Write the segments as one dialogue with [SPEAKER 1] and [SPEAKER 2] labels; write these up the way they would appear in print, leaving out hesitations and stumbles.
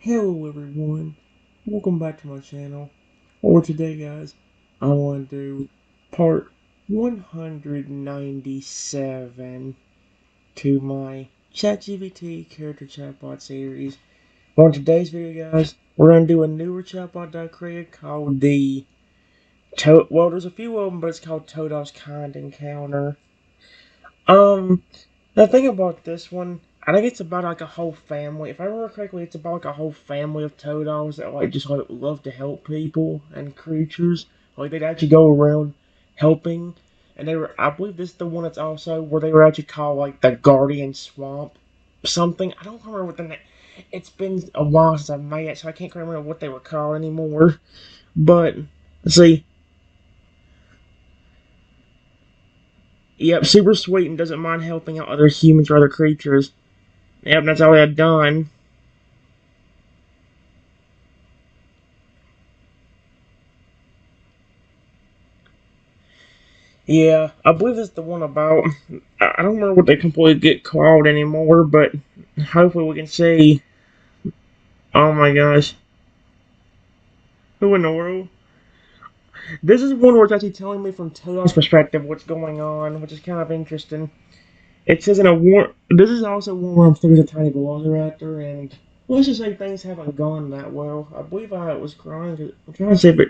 [SPEAKER 1] Hello everyone, welcome back to my channel. For today guys, I want to do part 197 to my ChatGPT Character Chatbot series. On today's video guys, we're going to do a newer chatbot that I created called well there's a few of them, but it's called Toad's Kind Encounter. The thing about this one, I think it's about like a whole family. If I remember correctly, it's about like a whole family of Toads that just love to help people and creatures. Like they'd actually go around helping, and I believe this is the one that's also where they were actually called like the Guardian Swamp something. I don't remember what the name. It's been a while since I made it, so I can't remember what they were called anymore. But let's see. Yep, super sweet and doesn't mind helping out other humans or other creatures. Yep, that's all I've done. Yeah, I believe it's the one about. I don't remember what they completely get called anymore, but hopefully we can see. Oh my gosh. Who in the world? This is one where it's actually telling me from Toad's perspective what's going on, which is kind of interesting. It says in a war. This is also one where I'm stuck as a tiny velociraptor, and let's just say things haven't gone that well. I believe I was crying. I'm trying to see if it.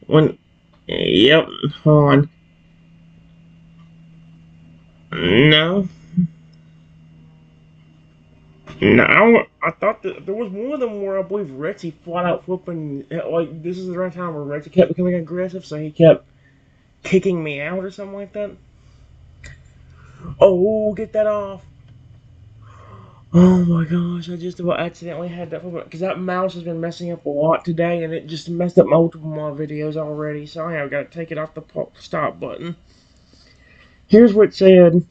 [SPEAKER 1] When. Yep, hold on. No. No, I thought that there was one of them where I believe Rexy flat out flipping, like, this is the right time where Rexy kept becoming aggressive, so he kept kicking me out or something like that. Oh, get that off. Oh my gosh, I just about accidentally had that, because that mouse has been messing up a lot today, and it just messed up multiple of my videos already, so I've got to take it off the stop button. Here's what it said.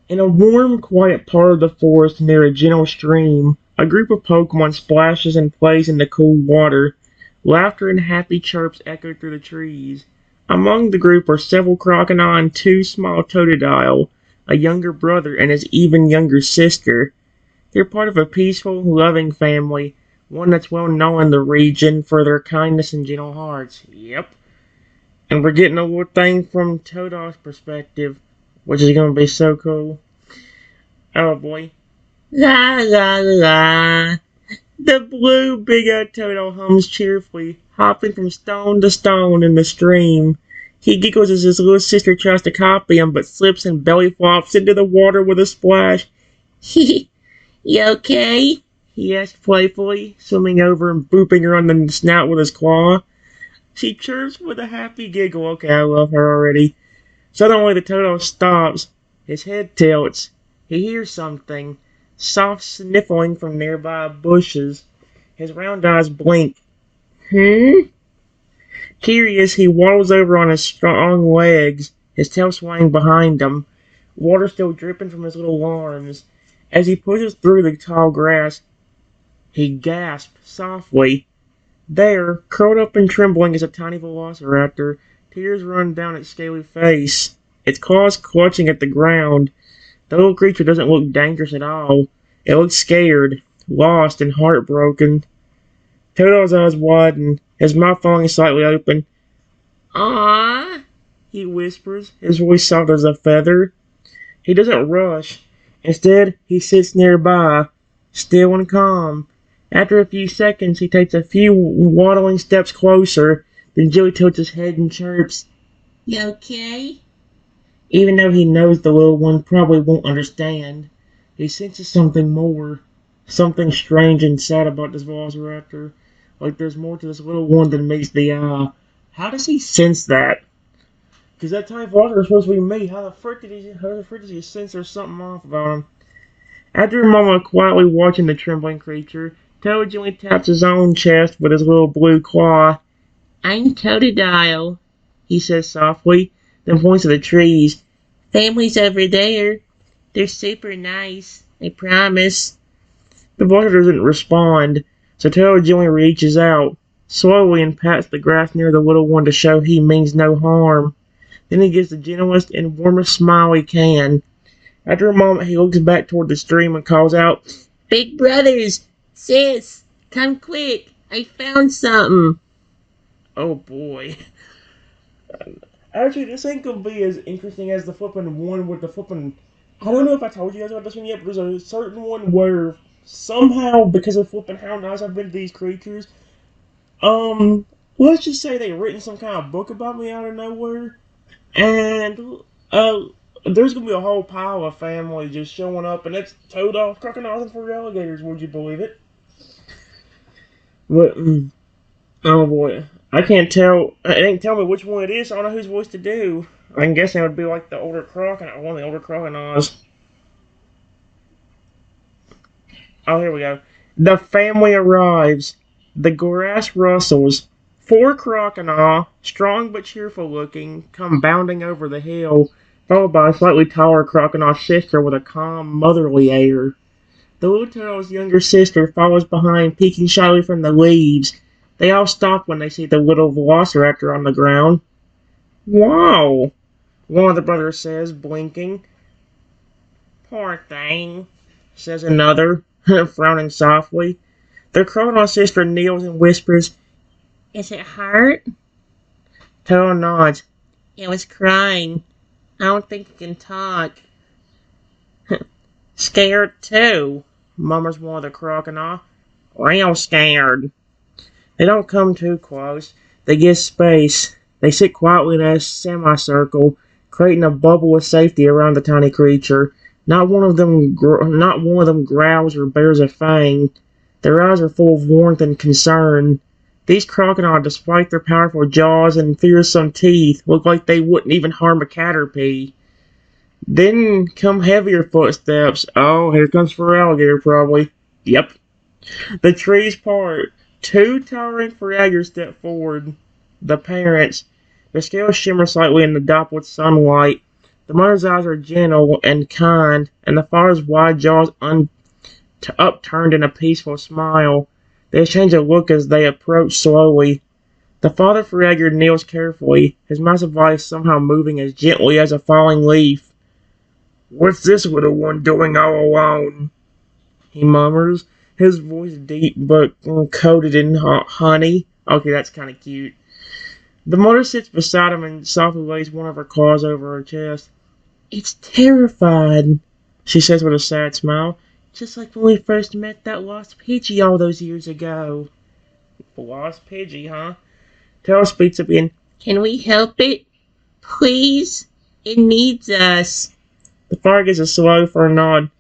[SPEAKER 1] In a warm, quiet part of the forest near a gentle stream, a group of Pokemon splashes and plays in the cool water. Laughter and happy chirps echo through the trees. Among the group are several Crocodile and two small Totodile, a younger brother and his even younger sister. They're part of a peaceful, loving family, one that's well known in the region for their kindness and gentle hearts. Yep. And we're getting a little thing from Toad's perspective, which is going to be so cool. Oh boy. La la la. The blue big-eyed turtle hums cheerfully, hopping from stone to stone in the stream. He giggles as his little sister tries to copy him, but slips and belly flops into the water with a splash. Hee, you okay? He asked playfully, swimming over and booping her on the snout with his claw. She chirps with a happy giggle. Okay, I love her already. Suddenly the turtle stops. His head tilts. He hears something. Soft sniffling from nearby bushes. His round eyes blink. Curious, he waddles over on his strong legs, his tail swaying behind him, water still dripping from his little arms. As he pushes through the tall grass, he gasps softly. There, curled up and trembling, is a tiny velociraptor. Tears run down its scaly face, its claws clutching at the ground. The little creature doesn't look dangerous at all. It looks scared, lost, and heartbroken. Toto's eyes widen, his mouth falling slightly open. "Ah," he whispers, his voice soft as a feather. He doesn't rush. Instead, he sits nearby, still and calm. After a few seconds, he takes a few waddling steps closer, then gently tilts his head and chirps, "You okay?" Even though he knows the little one probably won't understand, he senses something more. Something strange and sad about this velociraptor. Like there's more to this little one than meets the eye. How does he sense that? Because that tiny velociraptor is supposed to be me. How the frick does he sense there's something off about him? After a moment of quietly watching the trembling creature, Toad gently taps his own chest with his little blue claw. "I'm Totodile," he says softly, then points to the trees. "Family's over there. They're super nice, I promise." The vulture doesn't respond, so Toad gently reaches out, slowly, and pats the grass near the little one to show he means no harm. Then he gives the gentlest and warmest smile he can. After a moment, he looks back toward the stream and calls out, "Big brothers, Sis, come quick. I found something. Oh boy. Actually, this ain't gonna be as interesting as the flippin' one with the flippin'. I don't know if I told you guys about this one yet, but there's a certain one where somehow, because of flippin' how nice I've been to these creatures, um, let's just say they've written some kind of book about me out of nowhere, and there's gonna be a whole pile of family just showing up, and it's toad off crocodiles and fur alligators. Would you believe it? But oh boy, I can't tell. It ain't tell me which one it is. So I don't know whose voice to do. I'm guessing it would be like the older crocodile, one of the older crocodiles. Oh, here we go. The family arrives. The grass rustles. Four crocodile, strong but cheerful looking, come bounding over the hill, followed by a slightly taller crocodile sister with a calm, motherly air. The little turtle's younger sister follows behind, peeking shyly from the leaves. They all stop when they see the little velociraptor on the ground. Wow, one of the brothers says, blinking. Poor thing, says another, frowning softly. The crocodile sister kneels and whispers, Is it hurt? Turtle nods. It was crying. I don't think it can talk. Scared too, murmurs one of the crocodile. Real scared. They don't come too close. They give space. They sit quietly in a semicircle, creating a bubble of safety around the tiny creature. Not one of them growls or bares a fang. Their eyes are full of warmth and concern. These crocodiles, despite their powerful jaws and fearsome teeth, look like they wouldn't even harm a caterpie. Then come heavier footsteps. Oh, here comes for alligator, probably. Yep. The trees part. Two towering fragors step forward. The parents. Their scales shimmer slightly in the dappled sunlight. The mother's eyes are gentle and kind, and the father's wide jaws upturned in a peaceful smile. They exchange a look as they approach slowly. The father fragor kneels carefully, his massive body somehow moving as gently as a falling leaf. What's this little one doing all alone? He murmurs, his voice deep but coated in honey. Okay, that's kind of cute. The mother sits beside him and softly lays one of her claws over her chest. It's terrified, she says with a sad smile. Just like when we first met that lost Pidgey all those years ago. Lost Pidgey, huh? Tail speaks up again. Can we help it? Please? It needs us. The fire gives a slow for a nod.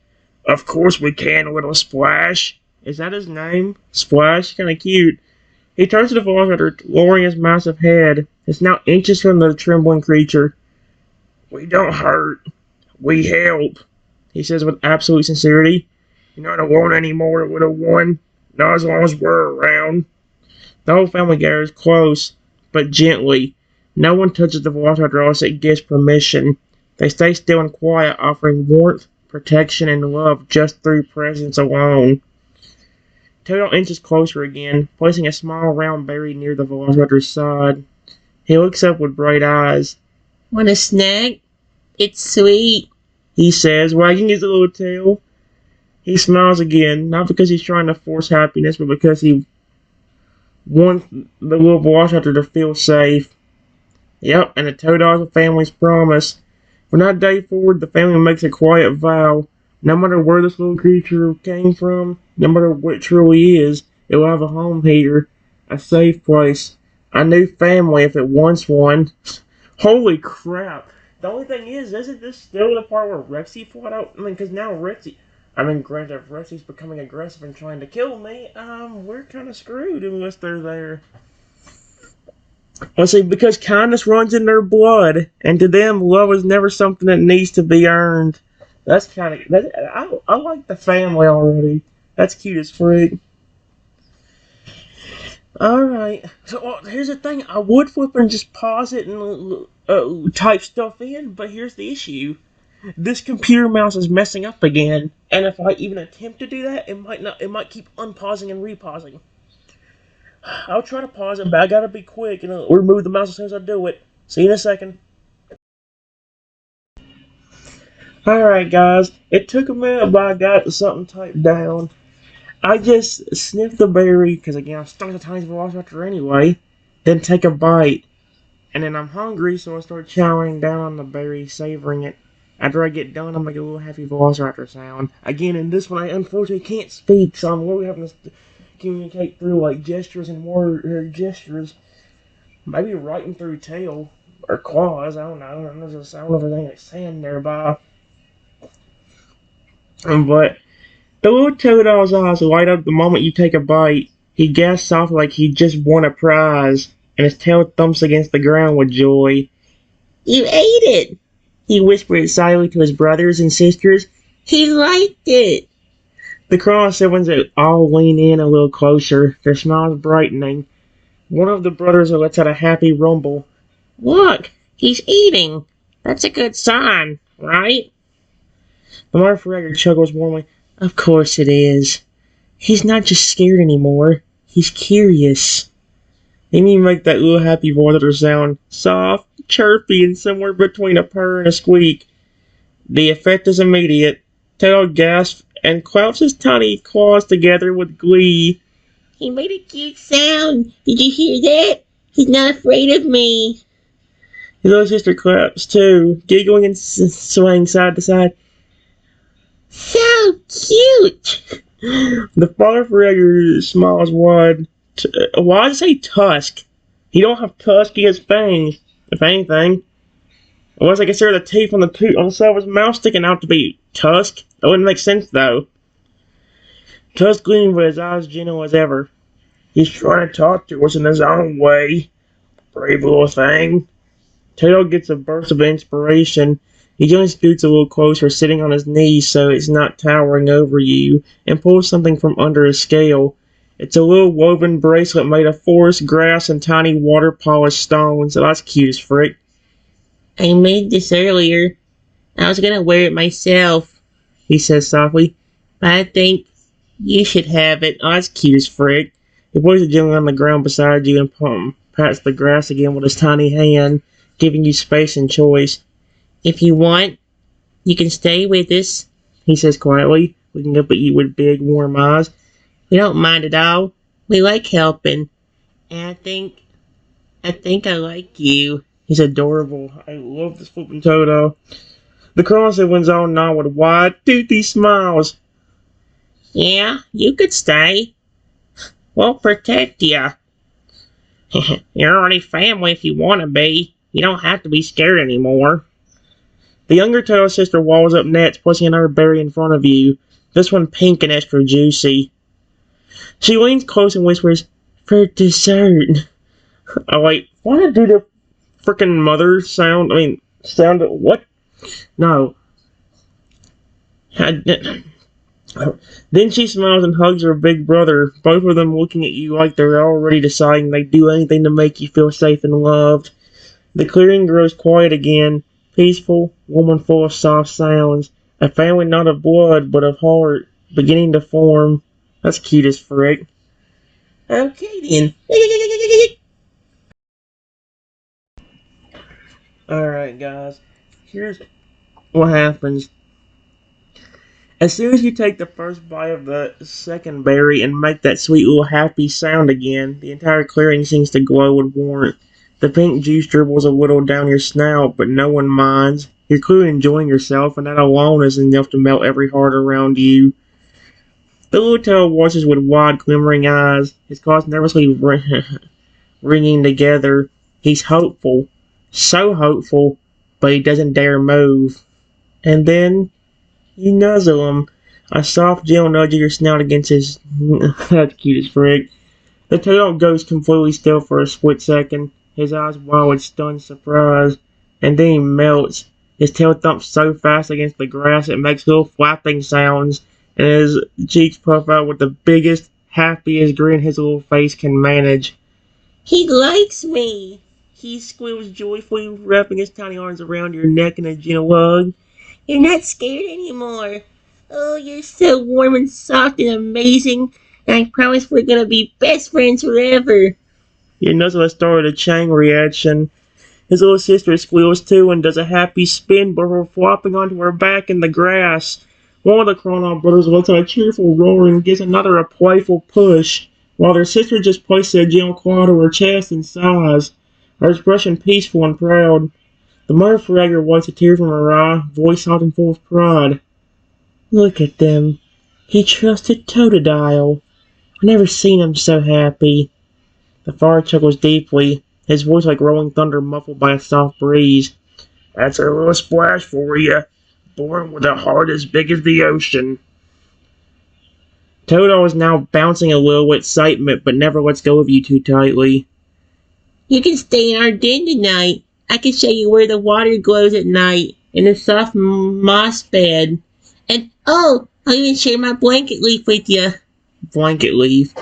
[SPEAKER 1] Of course we can, little Splash. Is that his name? Splash? Kinda cute. He turns to the velociraptor, lowering his massive head. It's now inches from the trembling creature. We don't hurt. We help, he says with absolute sincerity. You're not alone anymore, little one. Not as long as we're around. The whole family gathers close, but gently. No one touches the velociraptor unless it gives permission. They stay still and quiet, offering warmth, protection, and love just through presence alone. Toto inches closer again, placing a small round berry near the velociraptor's side. He looks up with bright eyes. Want a snack? It's sweet, he says, wagging his little tail. He smiles again, not because he's trying to force happiness, but because he wants the little velociraptor to feel safe. Yep, and the Toad's family's promise. From that day forward, the family makes a quiet vow. No matter where this little creature came from, no matter what it truly is, it will have a home here, a safe place, a new family if it wants one. Holy crap! The only thing is, isn't this still the part where Rexy fought out? I mean, because now granted, if Rexy's becoming aggressive and trying to kill me, we're kind of screwed unless they're there. Let's see, because kindness runs in their blood, and to them, love is never something that needs to be earned. That's kind of, I like the family already. That's cute as freak. Alright, so here's the thing. I would flip and just pause it and type stuff in, but here's the issue. This computer mouse is messing up again, and if I even attempt to do that, it might keep unpausing and repausing. I'll try to pause it, but I gotta be quick and I'll remove the mouse as soon as I do it. See you in a second. Alright guys, it took a minute, but I got something typed down. I just sniff the berry, because again, I'm stuck with a tiny velociraptor anyway, then take a bite. And then I'm hungry, so I start chowing down on the berry, savoring it. After I get done, I make a little happy velociraptor sound. Again, in this one, I unfortunately can't speak, so I'm really having to communicate through like gestures and more gestures. Maybe writing through tail or claws. I don't know. I don't know if there's anything saying nearby. But the little Toad's eyes light up the moment you take a bite. He gasps off like he just won a prize, and his tail thumps against the ground with joy. You ate it, he whispered excitedly to his brothers and sisters. He liked it. The Crawl siblings all lean in a little closer, their smiles brightening. One of the brothers lets out a happy rumble. Look, he's eating. That's a good sign, right? The Mother Fragger chuckles warmly. Of course it is. He's not just scared anymore. He's curious. Then you make that little happy voice sound, soft, chirpy, and somewhere between a purr and a squeak. The effect is immediate. Toad gasps and claps his tiny claws together with glee. He made a cute sound. Did you hear that? He's not afraid of me. His little sister claps too, giggling and swaying side to side. So cute! The Father Fragger smiles wide. Why does he say tusk? He don't have tusk, he has fangs, if anything. Unless I consider the teeth on the side of his mouth sticking out to be tusk. That wouldn't make sense, though. Tusk gleaming with his eyes gentle as ever. He's trying to talk to us in his own way. Brave little thing. Tato gets a burst of inspiration. He gently scoots a little closer, sitting on his knees so it's not towering over you, and pulls something from under his scale. It's a little woven bracelet made of forest grass and tiny water-polished stones. So that's cute as frick. I made this earlier. I was gonna wear it myself, he says softly. But I think you should have it. Oh, that's cute as frick. He places it gently on the ground beside you and pats the grass again with his tiny hand, giving you space and choice. If you want, you can stay with us, he says quietly, looking up at you with big, warm eyes. We don't mind at all. We like helping. And I think I like you. He's adorable. I love this flipping Toto. The Crawl siblings all nod with wide, toothy smiles. Yeah, you could stay. We'll protect you. You're already family if you want to be. You don't have to be scared anymore. The younger Toto sister walls up next, placing another berry in front of you. This one pink and extra juicy. She leans close and whispers, for dessert. Oh wait, why did I do the frickin' mother sound? Sound, what? No. Then she smiles and hugs her big brother, both of them looking at you like they're already deciding they'd do anything to make you feel safe and loved. The clearing grows quiet again, peaceful, woman full of soft sounds, a family not of blood but of heart, beginning to form. That's cute as frick. Okay then. Alright guys, here's what happens. As soon as you take the first bite of the second berry and make that sweet little happy sound again, the entire clearing seems to glow with warmth. The pink juice dribbles a little down your snout, but no one minds. You're clearly enjoying yourself, and that alone is enough to melt every heart around you. The little tail watches with wide, glimmering eyes, his claws nervously ringing together. He's hopeful, so hopeful, but he doesn't dare move. And then you nuzzle him, a soft, gentle nudge of your snout against his. That's cute as frick. The tail goes completely still for a split second, his eyes wide with stunned surprise, and then he melts. His tail thumps so fast against the grass it makes little flapping sounds, and his cheeks puff out with the biggest, happiest grin his little face can manage. He likes me, he squeals joyfully, wrapping his tiny arms around your neck in a gentle hug. You're not scared anymore. Oh, you're so warm and soft and amazing, and I promise we're gonna be best friends forever. Your nuzzle has started a chain reaction. His little sister squeals too and does a happy spin before flopping onto her back in the grass. One of the Cronall brothers lets out a cheerful roar and gives another a playful push, while their sister just places a gentle claw to her chest and sighs, her expression peaceful and proud. The mother Fragger wipes a tear from her eye, voice soft and full of pride. Look at them. He trusted Totodile. I never seen him so happy. The father chuckles deeply, his voice like rolling thunder muffled by a soft breeze. That's a little splash for you. Born with a heart as big as the ocean. Toto is now bouncing a little with excitement, but never lets go of you too tightly. You can stay in our den tonight. I can show you where the water glows at night, in the soft moss bed. And oh, I'll even share my blanket leaf with you. Blanket leaf.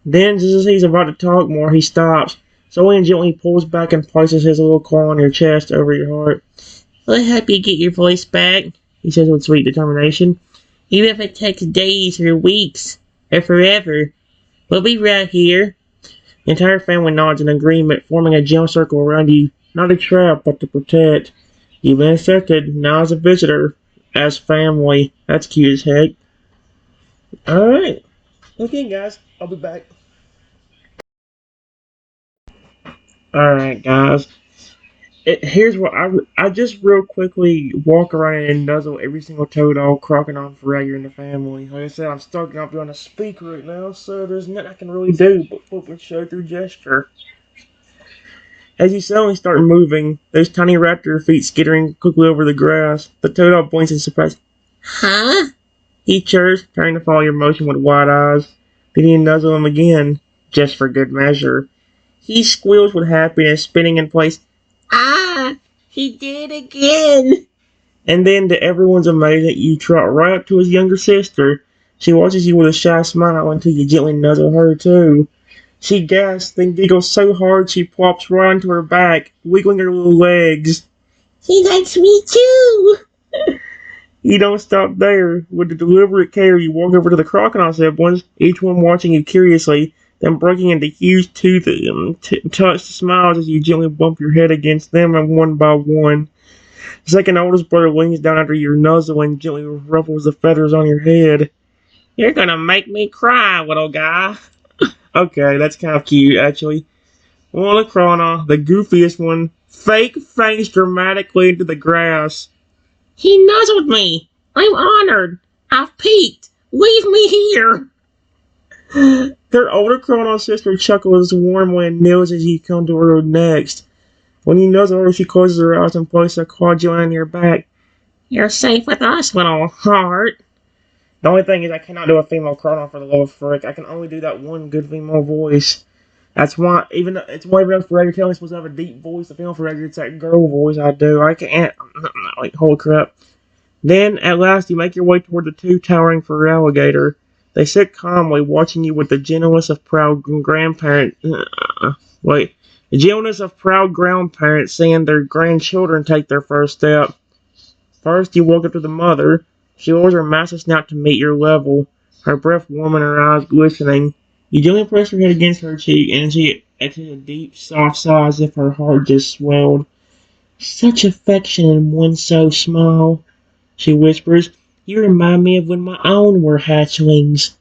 [SPEAKER 1] Then, just as he's about to talk more, he stops. Slowly and gently pulls back and places his little claw on your chest over your heart. I'll help you get your voice back, he says with sweet determination. Even if it takes days or weeks or forever, we'll be right here. The entire family nods in agreement, forming a gentle circle around you, not a trap, but to protect. You've been accepted, now as a visitor, as family. That's cute as heck. Alright. Okay, guys, I'll be back. Alright, guys. Here's what I just real quickly walk around and nuzzle every single Toadol, Crocodile, and Fragger in the family. Like I said, I'm stuck up on a speak right now, so there's nothing I can really do but flip and show through gesture. As you suddenly start moving, those tiny raptor feet skittering quickly over the grass, the Toadol blinks in surprise. Huh? He chirps, trying to follow your motion with wide eyes. Then you nuzzle him again, just for good measure. He squeals with happiness, spinning in place. Ah! He did it again! And then, to everyone's amazement, you trot right up to his younger sister. She watches you with a shy smile until you gently nuzzle her, too. She gasps, then giggles so hard she plops right onto her back, wiggling her little legs. He likes me, too! You don't stop there. With the deliberate care, you walk over to the crocodile siblings, each one watching you curiously, then breaking into huge touched smiles as you gently bump your head against them and one by one. The second oldest brother leans down after your nuzzle and gently ruffles the feathers on your head. You're gonna make me cry, little guy. Okay, that's kind of cute, actually. One of the Krona, the goofiest one, fake faints dramatically into the grass. He nuzzled me. I'm honored. I've peaked. Leave me here. Their older Krona sister chuckles warmly and kneels as you come to her next. When you nuzzle her, she closes her eyes and places a claw on your back. You're safe with us, little heart. The only thing is I cannot do a female Krona for the love of frick. I can only do that one good female voice. That's why, even if Fragger telling me supposed to have a deep voice, the female Fragger, it's that girl voice I do. I can't, like, holy crap. Then, at last, you make your way toward the two towering fur alligator. They sit calmly, watching you with the gentleness of proud grandparents. The gentleness of proud grandparents seeing their grandchildren take their first step. First, you walk up to the mother. She lowers her massive snout to meet your level, her breath warm and her eyes glistening. You gently press her head against her cheek, and she exhales a deep, soft sigh as if her heart just swelled. Such affection in one so small, she whispers. You remind me of when my own were hatchlings.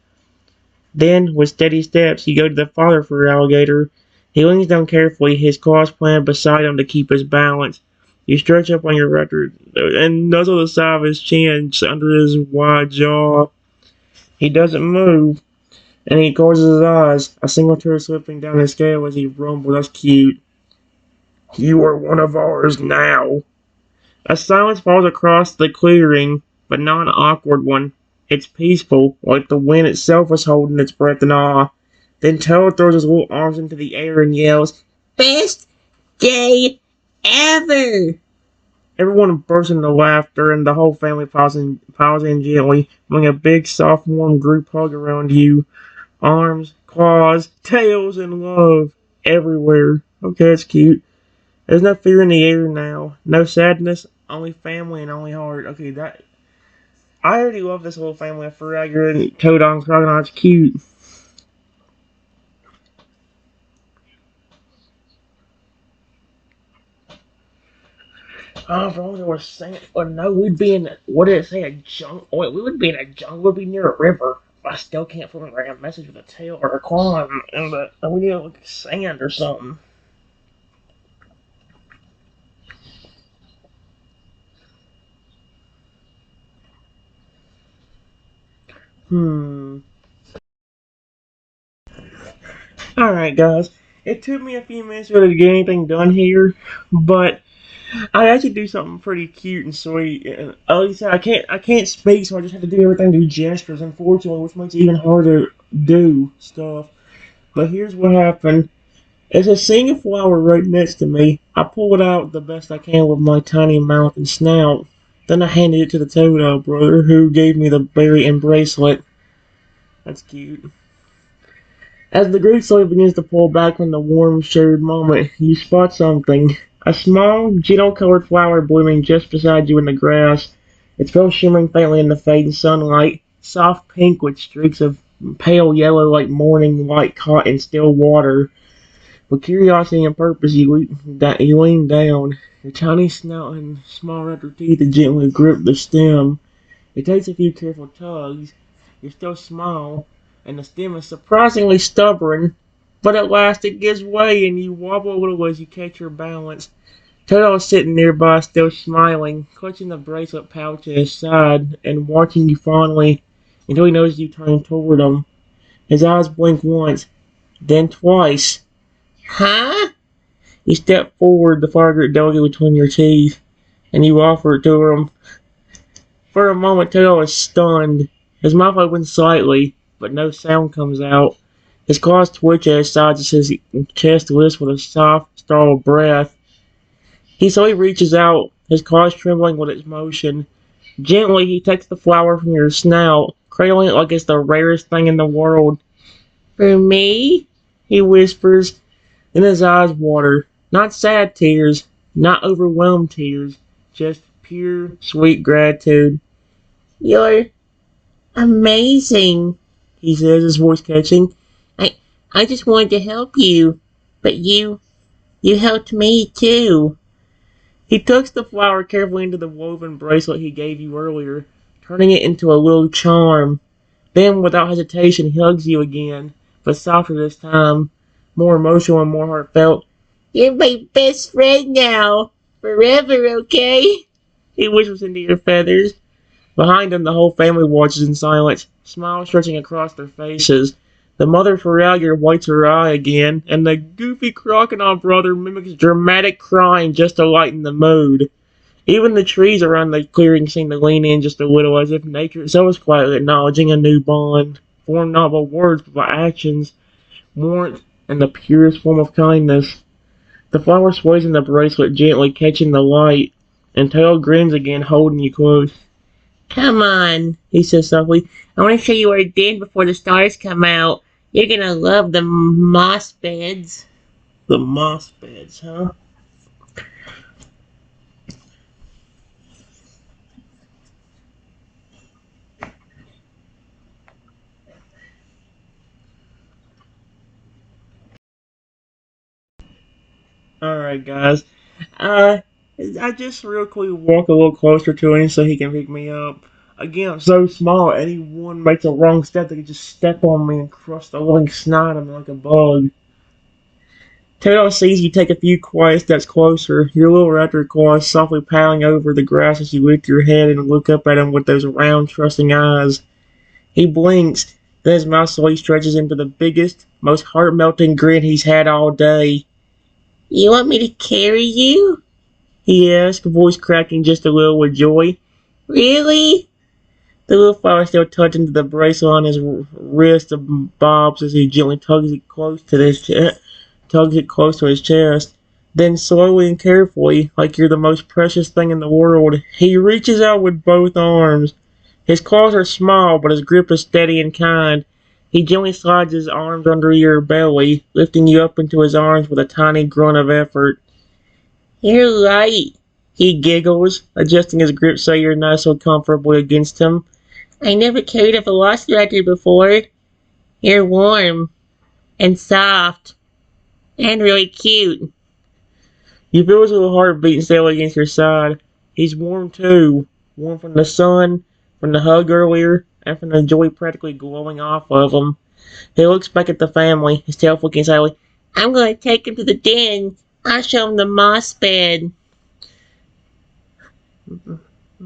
[SPEAKER 1] Then, with steady steps, you go to the father fur alligator. He leans down carefully, his claws planted beside him to keep his balance. You stretch up on your record and nuzzle the side of his chin under his wide jaw. He doesn't move, and he closes his eyes, a single tear slipping down his scale as he rumbles. That's cute. You are one of ours now. A silence falls across the clearing, but not an awkward one. It's peaceful, like the wind itself was holding its breath in awe. Then Toad throws his little arms into the air and yells, Best day ever! Everyone bursts into laughter, and the whole family piles in gently, bringing a big, soft, warm group hug around you. Arms, claws, tails, and love everywhere. Okay, it's cute. There's no fear in the air now. No sadness, only family and only heart. Okay, I already love this little family of Fragger and Toad and Crocodile. It's cute. Oh, as long as it was saying, or no, we'd be in, what did it say, a jungle? Wait, we would be in a jungle, we'd be near a river. I still can't formulate a message with a tail or a claw, and we need like sand or something. Hmm. Alright, guys. It took me a few minutes really to get anything done here, but I actually do something pretty cute and sweet. And like I said, I can't speak, so I just have to do everything through gestures, unfortunately, which makes it even harder to do stuff. But here's what happened. There's a singing flower right next to me. I pull it out the best I can with my tiny mouth and snout. Then I handed it to the Toad brother, who gave me the berry and bracelet. That's cute. As the group slowly begins to pull back from the warm, shared moment, you spot something. A small, gentle-colored flower blooming just beside you in the grass. Its petals shimmering faintly in the fading sunlight, soft pink with streaks of pale yellow like morning light caught in still water. With curiosity and purpose, you lean down, your tiny snout and small red teeth to gently grip the stem. It takes a few careful tugs. You're still small, and the stem is surprisingly stubborn, but at last it gives way and you wobble a little as you catch your balance. Toto is sitting nearby, still smiling, clutching the bracelet pouch at his side and watching you fondly until he notices you turn toward him. His eyes blink once, then twice. Huh? You step forward, the fire grip delicate between your teeth, and you offer it to him. For a moment, Toto is stunned. His mouth opens slightly, but no sound comes out. His claws twitch at his sides as his chest lifts with a soft, startled breath. He slowly reaches out, his claws trembling with its motion. Gently, he takes the flower from your snout, cradling it like it's the rarest thing in the world. For me? He whispers, and his eyes water. Not sad tears, not overwhelmed tears, just pure, sweet gratitude. You're amazing, he says, his voice catching. I I just wanted to help you, but you helped me too. He tucks the flower carefully into the woven bracelet he gave you earlier, turning it into a little charm. Then, without hesitation, he hugs you again, but softer this time, more emotional and more heartfelt. You're my best friend now, forever, okay? He whispers into your feathers. Behind them, the whole family watches in silence, smiles stretching across their faces. The mother Feralier whites her eye again, and the goofy crocodile brother mimics dramatic crying just to lighten the mood. Even the trees around the clearing seem to lean in just a little, as if nature itself is quietly acknowledging a new bond, formed not by words but by actions, warmth, and the purest form of kindness. The flower sways in the bracelet, gently catching the light, and Tail grins again, holding you close. Come on, he says softly. I want to show you our den before the stars come out. You're gonna love the moss beds. The moss beds, huh? Alright, guys. Uh, I just real quick walk a little closer to him so he can pick me up. Again, I'm so small, anyone makes a wrong step, they can just step on me and crush the living snot of me like a bug. Tato sees you take a few quiet steps closer, your little raptor claws softly paddling over the grass as you lift your head and look up at him with those round, trusting eyes. He blinks, then his mouth slowly stretches into the biggest, most heart-melting grin he's had all day. You want me to carry you? He asked, voice cracking just a little with joy. Really? The little flower still touching the bracelet on his wrist bobs as he gently tugs it close to his chest. Then slowly and carefully, like you're the most precious thing in the world, he reaches out with both arms. His claws are small, but his grip is steady and kind. He gently slides his arms under your belly, lifting you up into his arms with a tiny grunt of effort. You're light, he giggles, adjusting his grip so you're nestled comfortably against him. I never carried a velociraptor before. You're warm and soft and really cute. You feel his little heart beating steadily against your side. He's warm too. Warm from the sun, from the hug earlier, and from the joy practically glowing off of him. He looks back at the family, his tail flicking silently. I'm going to take him to the den. I'll show him the moss bed.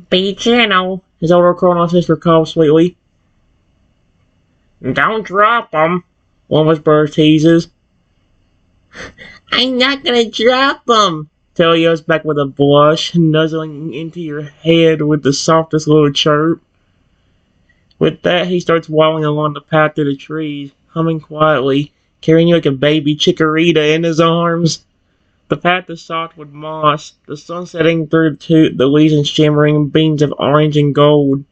[SPEAKER 1] Be gentle, his older colonel sister called sweetly. Don't drop him, one of his brothers teases. I'm not gonna drop him, Tail yells back with a blush, nuzzling into your head with the softest little chirp. With that, he starts waddling along the path through the trees, humming quietly, carrying you like a baby chikorita in his arms. The path is soft with moss, the sun setting through the leaves and shimmering beams of orange and gold.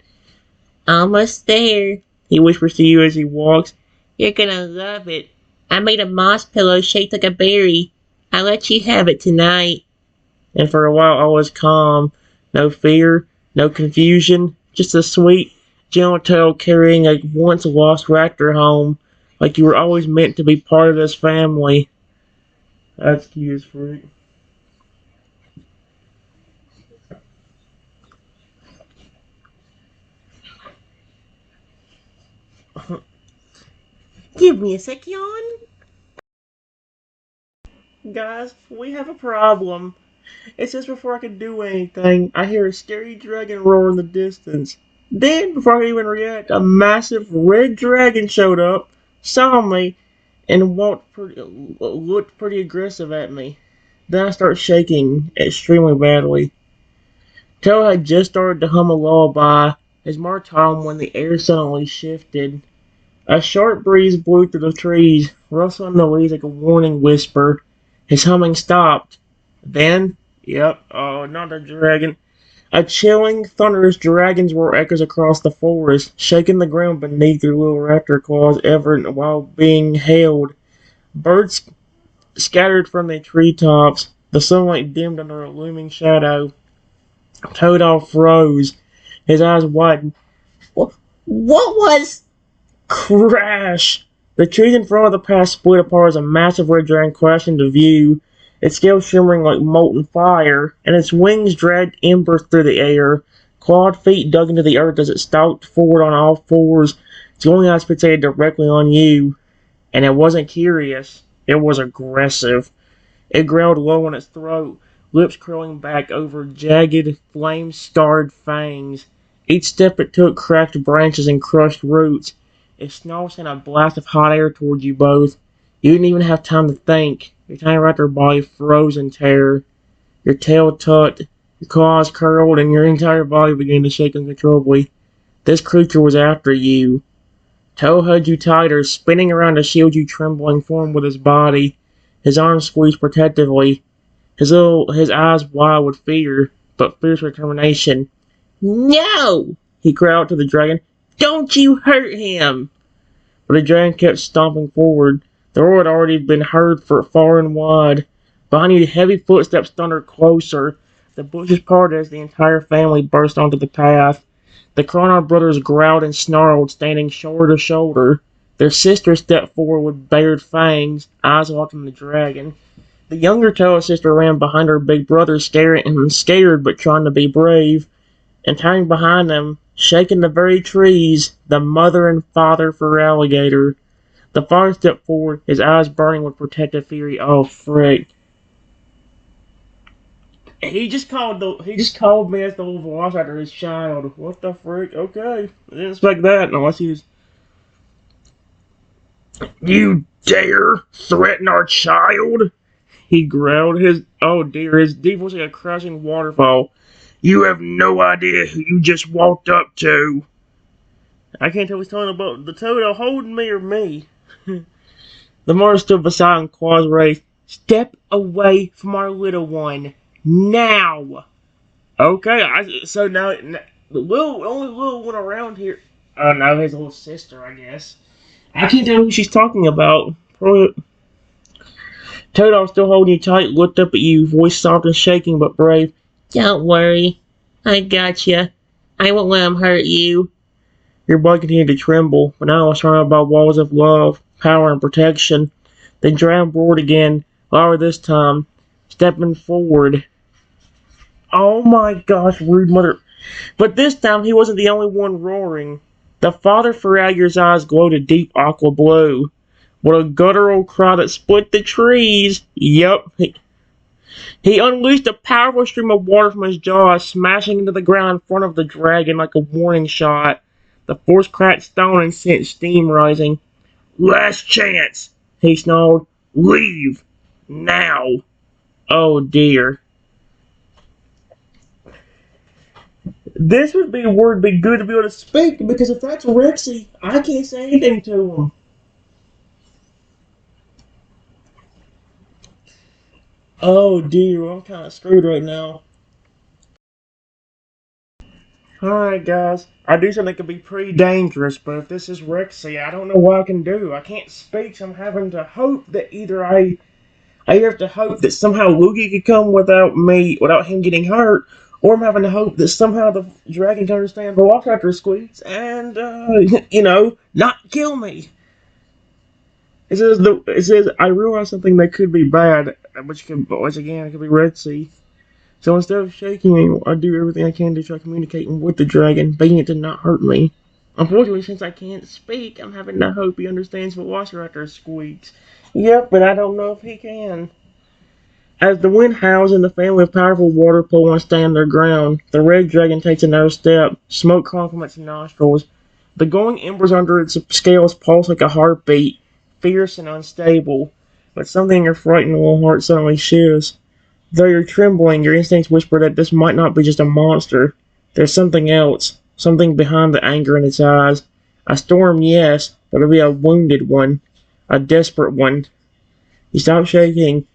[SPEAKER 1] Almost there, he whispers to you as he walks. You're gonna love it. I made a moss pillow shaped like a berry. I'll let you have it tonight. And for a while all was calm. No fear, no confusion, just a sweet, gentle tail carrying a once lost raptor home, like you were always meant to be part of this family. That's cute as freak. Give me a second. Guys, we have a problem. It's just before I can do anything, I hear a scary dragon roar in the distance. Then, before I can even react, a massive red dragon showed up, saw me, and looked pretty aggressive at me. Then I start shaking extremely badly. Tail had just started to hum a lullaby as Martom when the air suddenly shifted. A sharp breeze blew through the trees, rustling the leaves like a warning whisper. His humming stopped. Then, not a dragon. A chilling, thunderous dragon's roar echoes across the forest, shaking the ground beneath their little raptor claws ever while being hailed. Birds scattered from the treetops. The sunlight dimmed under a looming shadow. Toadol froze, his eyes widened. What was? Crash! The trees in front of the path split apart as a massive red dragon crashed into view, its scales shimmering like molten fire, and its wings dragged embers through the air. Clawed feet dug into the earth as it stalked forward on all fours, its glowing eyes fixated directly on you. And it wasn't curious, it was aggressive. It growled low in its throat, lips curling back over jagged, flame-starred fangs. Each step it took cracked branches and crushed roots. It snarled sent a blast of hot air towards you both. You didn't even have time to think. Your tiny raptor body froze in terror. Your tail tucked, your claws curled, and your entire body began to shake uncontrollably. This creature was after you. Toe hugged you tighter, spinning around to shield you trembling form with his body. His arms squeezed protectively, his eyes wide with fear, but fierce determination. No! He growled to the dragon. Don't you hurt him! But the dragon kept stomping forward. The roar had already been heard far and wide. Behind you, heavy footsteps thundered closer. The bushes parted as the entire family burst onto the path. The Cronard brothers growled and snarled, standing shoulder to shoulder. Their sister stepped forward with bared fangs, eyes locked on the dragon. The younger Tail sister ran behind her big brother, scared but trying to be brave. And tying behind them, shaking the very trees, the mother and father for Alligator. The father stepped forward, his eyes burning with protective fury. Oh, frick. He just called me as the little velociraptor his child. What the frick? Okay. I didn't expect that unless he was... You dare threaten our child? He growled. His deep voice like a crashing waterfall. You have no idea who you just walked up to. I can't tell if he's talking about the Toad holding me or me. The mother stood beside him, claws raised. Step away from our little one. Now! Okay, so now the only little one around here... Oh no, his little sister, I guess. I can't tell who she's talking about. Toadol, still holding you tight, looked up at you, voice soft and shaking but brave. Don't worry. I got you. I won't let him hurt you. Your body continued to tremble, but now it was surrounded by walls of love, power, and protection. The dragon roared again, louder this time. stepping forward. Oh my gosh, rude mother. But this time he wasn't the only one roaring. The father Ferragier's eyes glowed a deep aqua blue. With a guttural cry that split the trees. Yup. He unleashed a powerful stream of water from his jaws, smashing into the ground in front of the dragon like a warning shot. The force cracked stone and sent steam rising. Last chance, he snarled. Leave. Now. Oh dear. This would be word be good to be able to speak, because if that's Rexy, I can't say anything to him. Oh dear, I'm kind of screwed right now. Alright guys, I do think it could be pretty dangerous, but if this is Rexy, I don't know what I can do. I can't speak, so I'm having to hope that either I have to hope that somehow Luigi could come without him getting hurt, or I'm having to hope that somehow the dragon can understand Velociraptor squeaks and, not kill me. It says I realize something that could be bad, which again could be Red Sea. So instead of shaking me, I do everything I can to try communicating with the dragon, begging it to not hurt me. Unfortunately, since I can't speak, I'm having to hope he understands Velociraptor squeaks. Yep, but I don't know if he can. As the wind howls and the family of powerful water pole won't stand their ground, the red dragon takes another step, smoke calling from its nostrils. The glowing embers under its scales pulse like a heartbeat, fierce and unstable. But something in your frightened little heart suddenly shifts. Though you're trembling, your instincts whisper that this might not be just a monster. There's something else, something behind the anger in its eyes. A storm, yes, but it'll be a wounded one, a desperate one. You stop shaking.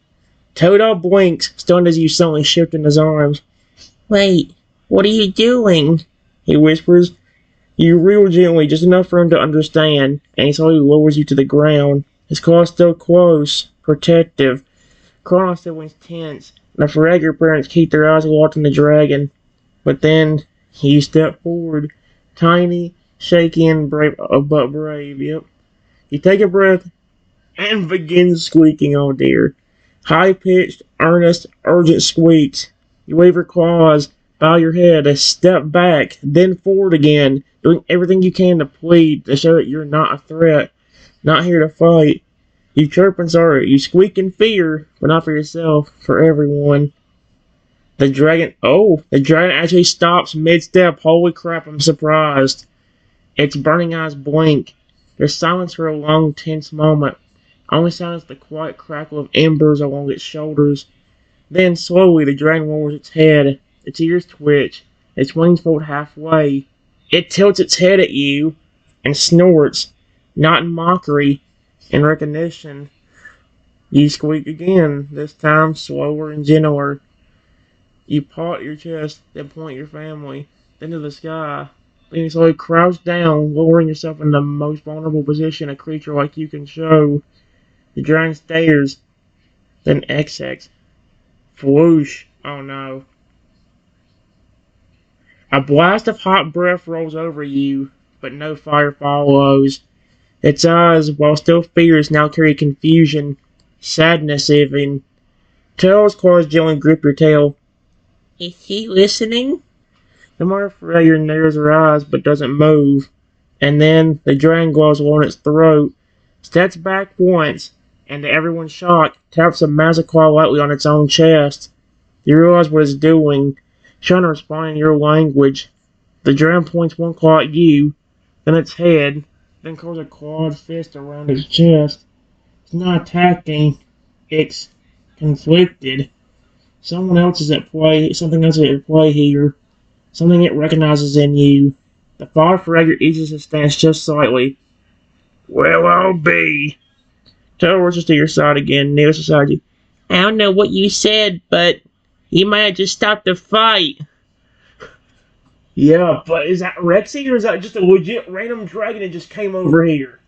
[SPEAKER 1] Toto blinks, stunned as you suddenly shift in his arms. Wait, what are you doing? He whispers. You reel gently, just enough for him to understand, and he slowly lowers you to the ground. His claws still close, protective. Cronos still wins tense, and the Ferrager parents keep their eyes locked on the dragon. But then, you step forward, tiny, shaky, and brave, but brave, yep. You take a breath, and begin squeaking, oh dear. High-pitched, earnest, urgent squeaks. You wave your claws, bow your head, a step back, then forward again, doing everything you can to plead, to show that you're not a threat, not here to fight. You chirp and sorry, you squeak in fear, but not for yourself, for everyone. The dragon actually stops mid-step. Holy crap, I'm surprised. Its burning eyes blink. There's silence for a long, tense moment. Only sound is the quiet crackle of embers along its shoulders. Then, slowly, the dragon lowers its head. Its ears twitch. Its wings fold halfway. It tilts its head at you and snorts, not in mockery, in recognition. You squeak again, this time slower and gentler. You paw at your chest, then point at your family, then to the sky. Then you slowly crouch down, lowering yourself in the most vulnerable position a creature like you can show. The dragon stares, then XX. Floosh. Oh no. A blast of hot breath rolls over you, but no fire follows. Its eyes, while still fierce, now carry confusion, sadness even. Tail's claws gently grip your tail. Is he listening? The mother narrows her eyes but doesn't move. And then the dragon glows along its throat, steps back once, and to everyone's shock, taps a massive claw lightly on its own chest. You realize what it's doing, trying to respond in your language. The dragon points one claw at you, then its head, then curls a clawed fist around its chest. It's not attacking, it's conflicted. Something else is at play here. Something it recognizes in you. The father Ferrager eases his stance just slightly. Well, I'll be. Tail rushes to your side again, kneels beside you. I don't know what you said, but you might have just stopped the fight. Yeah, but is that Rexy, or is that just a legit random dragon that just came over here?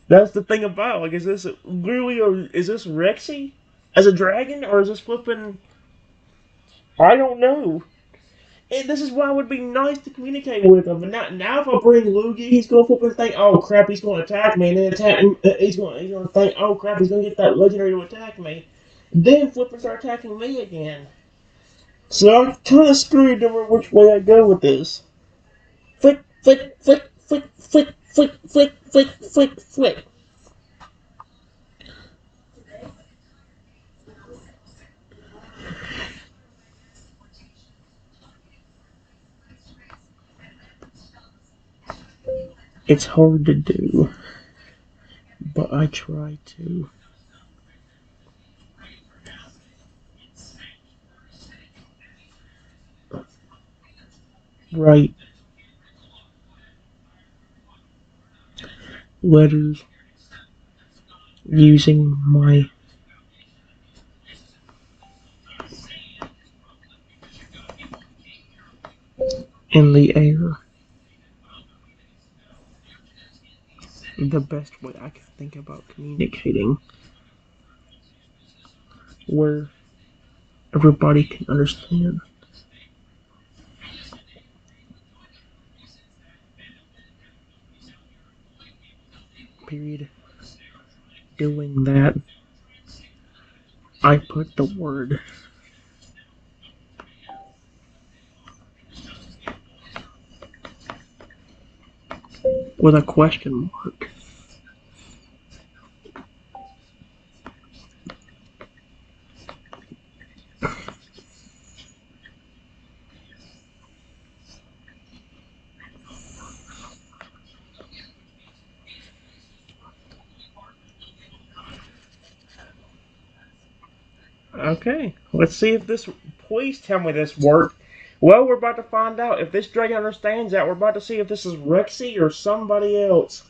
[SPEAKER 1] That's the thing about, like, is this Rexy as a dragon, or is this flipping... I don't know. And this is why it would be nice to communicate with him. But now if I bring Luigi, he's going to flip and think, oh crap, he's going to attack me, and then he's going to think, oh crap, he's going to get that legendary to attack me. Then Flipper started attacking me again. So I'm kind of screwed over which way I go with this. Flick, flick, flick, flick, flick, flick, flick, flick, flick, flick. It's hard to do, but I try to. Write letters using my in the air. The best way I can think about communicating where everybody can understand. Period. Doing that, I put the word with a question mark. Okay, let's see if this. Please tell me this worked. Well, we're about to find out if this dragon understands that. We're about to see if this is Rexy or somebody else.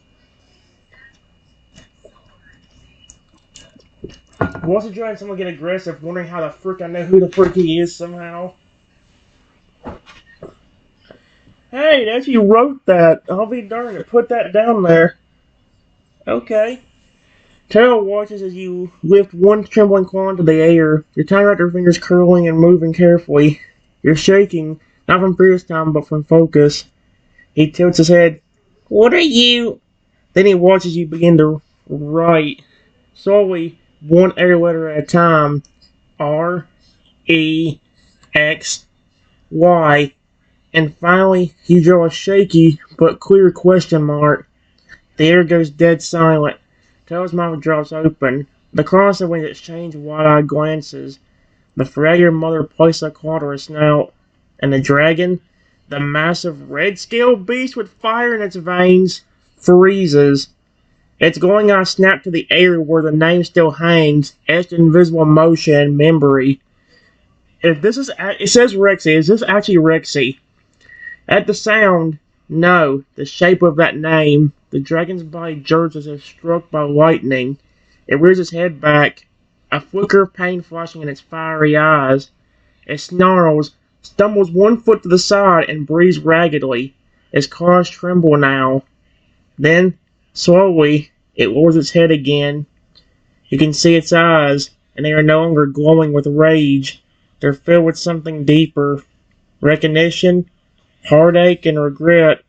[SPEAKER 1] Once the dragon, someone get aggressive, wondering how the frick I know who the frick he is somehow. Hey, that's you wrote that. I'll be darned it. Put that down there. Okay. Taro watches as you lift one trembling claw into the air, your tiny raptor fingers curling and moving carefully. You're shaking, not from previous time, but from focus. He tilts his head. What are you? Then he watches you begin to write, slowly, one air letter at a time. R, E, X, Y, and finally you draw a shaky but clear question mark. The air goes dead silent. Tail's mouth drops open. The claws of wings exchange wide-eyed glances. The fragile mother places a claw to her snout. And the dragon, the massive red-scaled beast with fire in its veins, freezes. Its glowing eyes snap to the air where the name still hangs, etched in invisible motion and memory. If this is, it says Rexy. Is this actually Rexy? At the sound, no, the shape of that name, the dragon's body jerks as if struck by lightning. It rears its head back, a flicker of pain flashing in its fiery eyes. It snarls, stumbles 1 foot to the side, and breathes raggedly. Its claws tremble now. Then, slowly, it lowers its head again. You can see its eyes, and they are no longer glowing with rage. They're filled with something deeper. Recognition, heartache, and regret.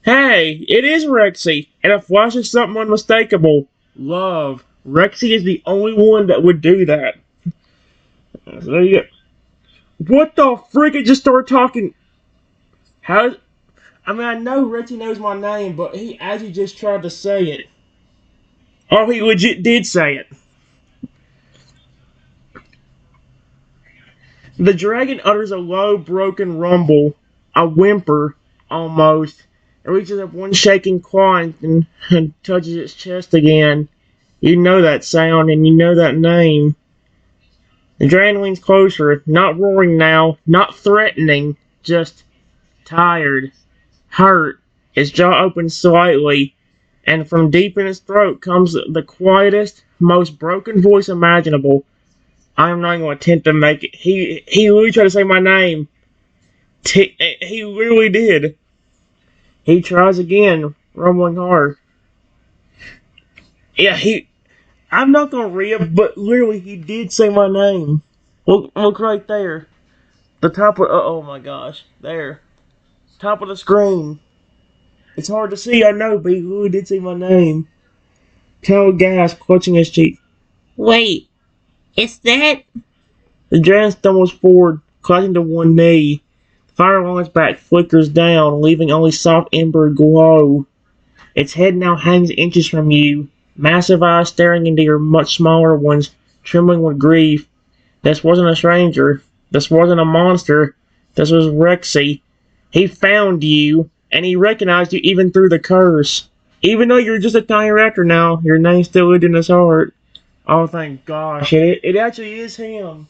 [SPEAKER 1] Hey, it is Rexy, and it flashes something unmistakable. Love. Rexy is the only one that would do that. So there you go. What the frick? It just started talking. How? I mean, I know Rexy knows my name, but he actually just tried to say it. Oh, he legit did say it. The dragon utters a low, broken rumble, a whimper, almost. It reaches up one shaking claw and touches its chest again. You know that sound, and you know that name. The dragon leans closer, not roaring now, not threatening, just tired, hurt. Its jaw opens slightly, and from deep in his throat comes the quietest, most broken voice imaginable. I am not going to attempt to make it. He literally tried to say my name. He literally did. He tries again, rumbling hard. Yeah, I'm not gonna read, but literally he did say my name. Look right there. The top of, oh my gosh, there. Top of the screen. It's hard to see, I know, but he literally did say my name. Tell gas, clutching his cheek. Wait,
[SPEAKER 2] Is that...
[SPEAKER 1] The dragon stumbles forward, clutching to one knee. The fire along its back flickers down, leaving only soft ember glow. Its head now hangs inches from you, massive eyes staring into your much smaller ones, trembling with grief. This wasn't a stranger. This wasn't a monster. This was Rexy. He found you, and he recognized you even through the curse. Even though you're just a tiny raptor now, your name still lived in his heart. Oh, thank gosh. It actually is him.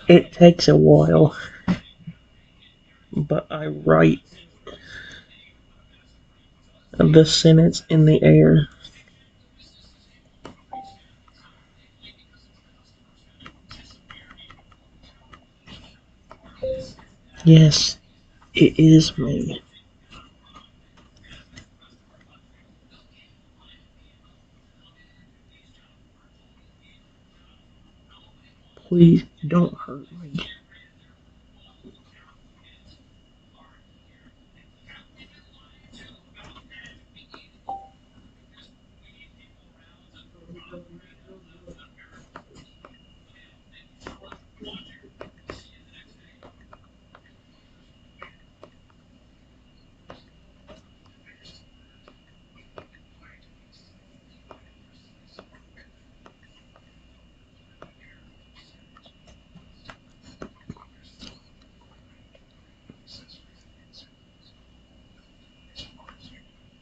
[SPEAKER 1] It takes a while, but I write the sentence in the air. Yes, it is me. Please don't hurt me.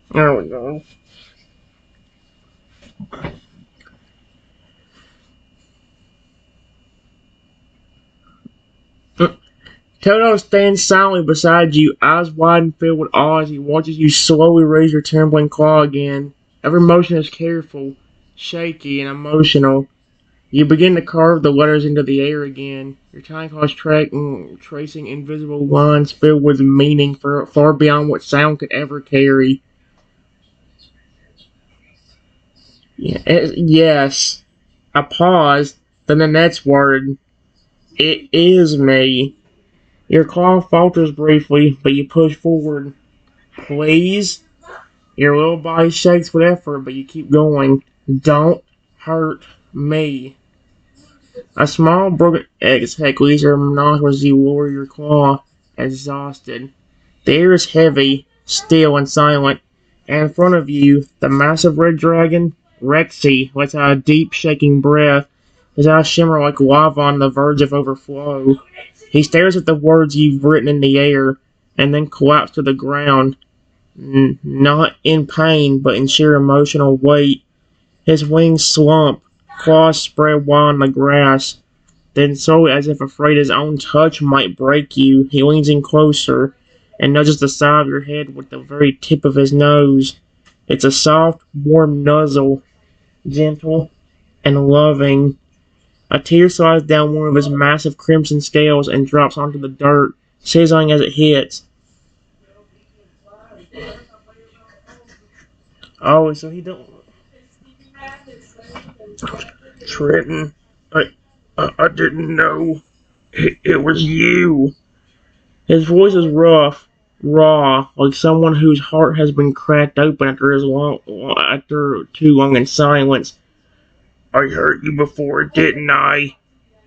[SPEAKER 1] There we go. Toto stands silently beside you, eyes wide and filled with awe as he watches you slowly raise your trembling claw again. Every motion is careful, shaky, and emotional. You begin to carve the letters into the air again, your tiny claws tracing invisible lines filled with meaning far beyond what sound could ever carry. Yes. I pause, then the next word. It is me. Your claw falters briefly, but you push forward. Please? Your little body shakes with effort, but you keep going. Don't hurt me. A small broken exhale leaves your nostrils as you lower your claw, exhausted. The air is heavy, still, and silent, and in front of you, the massive red dragon, Rexy, lets out a deep, shaking breath. His eyes shimmer like lava on the verge of overflow. He stares at the words you've written in the air, and then collapses to the ground, not in pain, but in sheer emotional weight. His wings slump, claws spread wide on the grass. Then, slowly, as if afraid his own touch might break you, he leans in closer and nudges the side of your head with the very tip of his nose. It's a soft, warm nuzzle, gentle and loving. A tear slides down one of his massive crimson scales and drops onto the dirt, sizzling as it hits. Oh, so he don't. Trenton, I didn't know it was you. His voice is rough, raw, like someone whose heart has been cracked open after too long in silence. I hurt you before, didn't I?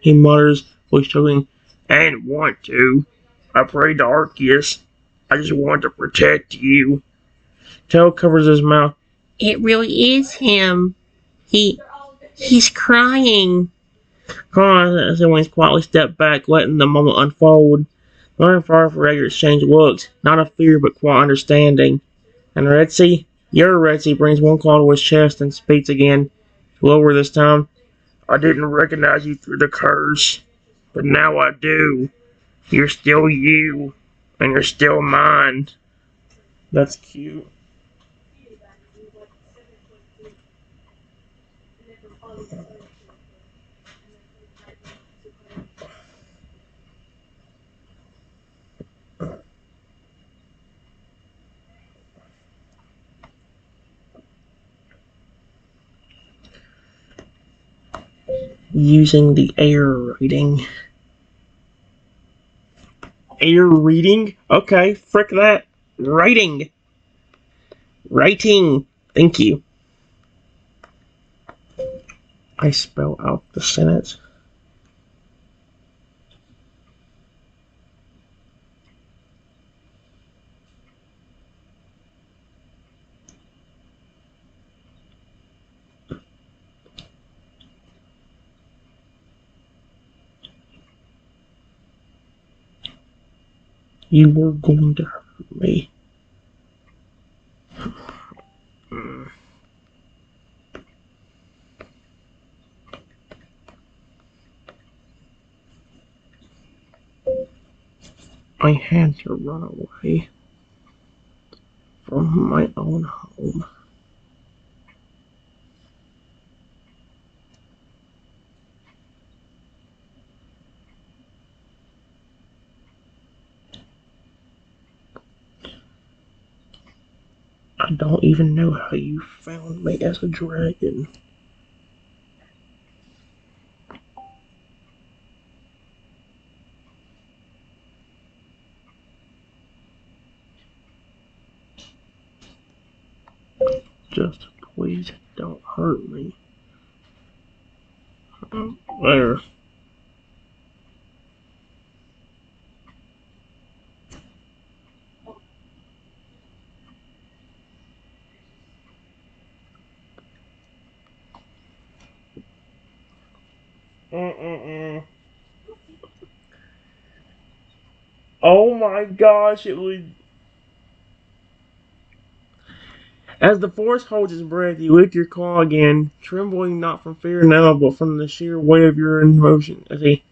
[SPEAKER 1] He mutters, voice choking. I didn't want to. I prayed to Arceus. I just wanted to protect you. Tail covers his mouth.
[SPEAKER 2] It really is him. He's crying.
[SPEAKER 1] Con siblings quietly step back, letting the moment unfold. Learning far for regular exchange looks, not of fear but quiet understanding. And Retsy, your Retsy brings one claw to his chest and speaks again, lower this time. I didn't recognize you through the curse, but now I do. You're still you, and you're still mine. That's cute. Using the air rating. Air reading? Okay, frick that. Writing. Writing. Thank you. I spell out the sentence. You were going to hurt me. I had to run away from my own home. I don't even know how you found me as a dragon. Just please don't hurt me. There. Oh my gosh, it was. As the force holds his breath, you lift your claw again, trembling not from fear now, but from the sheer weight of your emotion.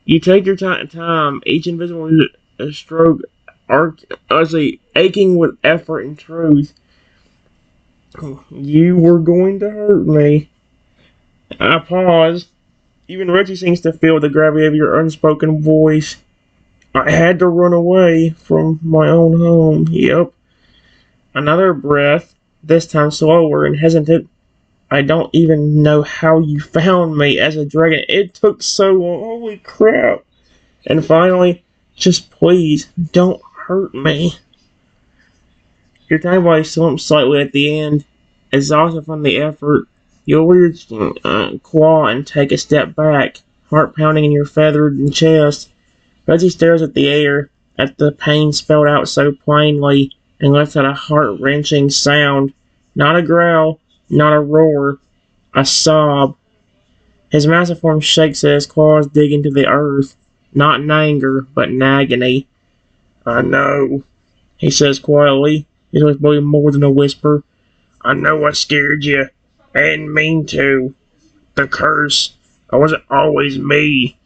[SPEAKER 1] You take your time, each invisible stroke, aching with effort and truth. You were going to hurt me. I pause. Even Richie seems to feel the gravity of your unspoken voice. I had to run away from my own home. Yep. Another breath, this time slower and hesitant. I don't even know how you found me as a dragon. It took so long. Holy crap. And finally, just please don't hurt me. Your time body slumps slightly at the end, exhausted from the effort. You lower your claw and take a step back, heart pounding in your feathered chest. Reggie stares at the air, at the pain spelled out so plainly, and lets out a heart-wrenching sound. Not a growl, not a roar, a sob. His massive form shakes as his claws dig into the earth, not in anger, but in agony. I know, he says quietly, his voice barely more than a whisper. I know I scared you. I didn't mean to. The curse. I wasn't always me.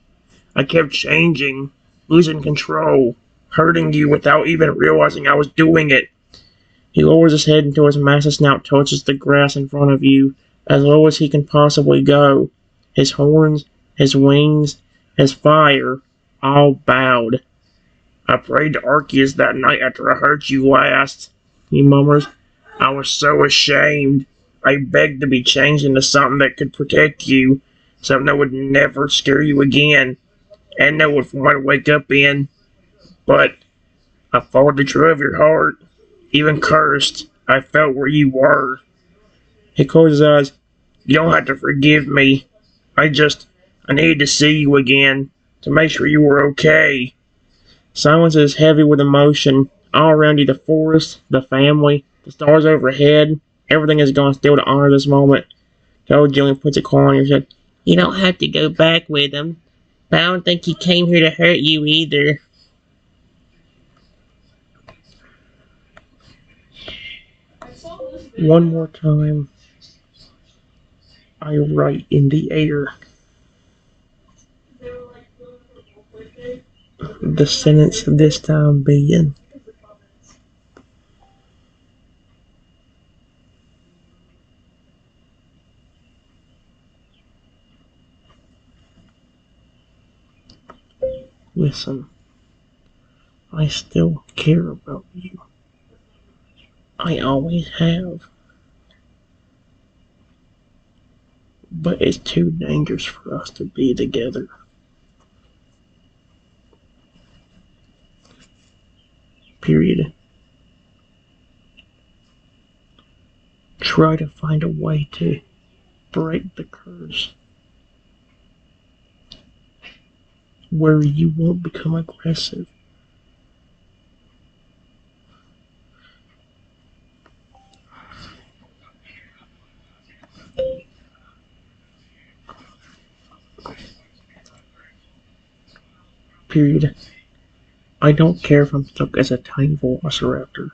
[SPEAKER 1] I kept changing, losing control, hurting you without even realizing I was doing it. He lowers his head until his massive snout touches the grass in front of you, as low as he can possibly go. His horns, his wings, his fire, all bowed. I prayed to Arceus that night after I hurt you last, he murmurs. I was so ashamed. I begged to be changed into something that could protect you, something that would never scare you again, and that would want to wake up in. But I followed the trail of your heart, even cursed. I felt where you were. He closed his eyes. You don't have to forgive me. I needed to see you again, to make sure you were okay. Silence is heavy with emotion. All around you, the forest, the family, the stars overhead. Everything is gone still to honor this moment. Joe gently puts a claw on your head. You don't have to go back with him. But I don't think he came here to hurt you either. One more time. I write in the air. The sentence this time being, listen, I still care about you. I always have. But it's too dangerous for us to be together. Period. Try to find a way to break the curse where you won't become aggressive. Period. I don't care if I'm stuck as a tiny velociraptor.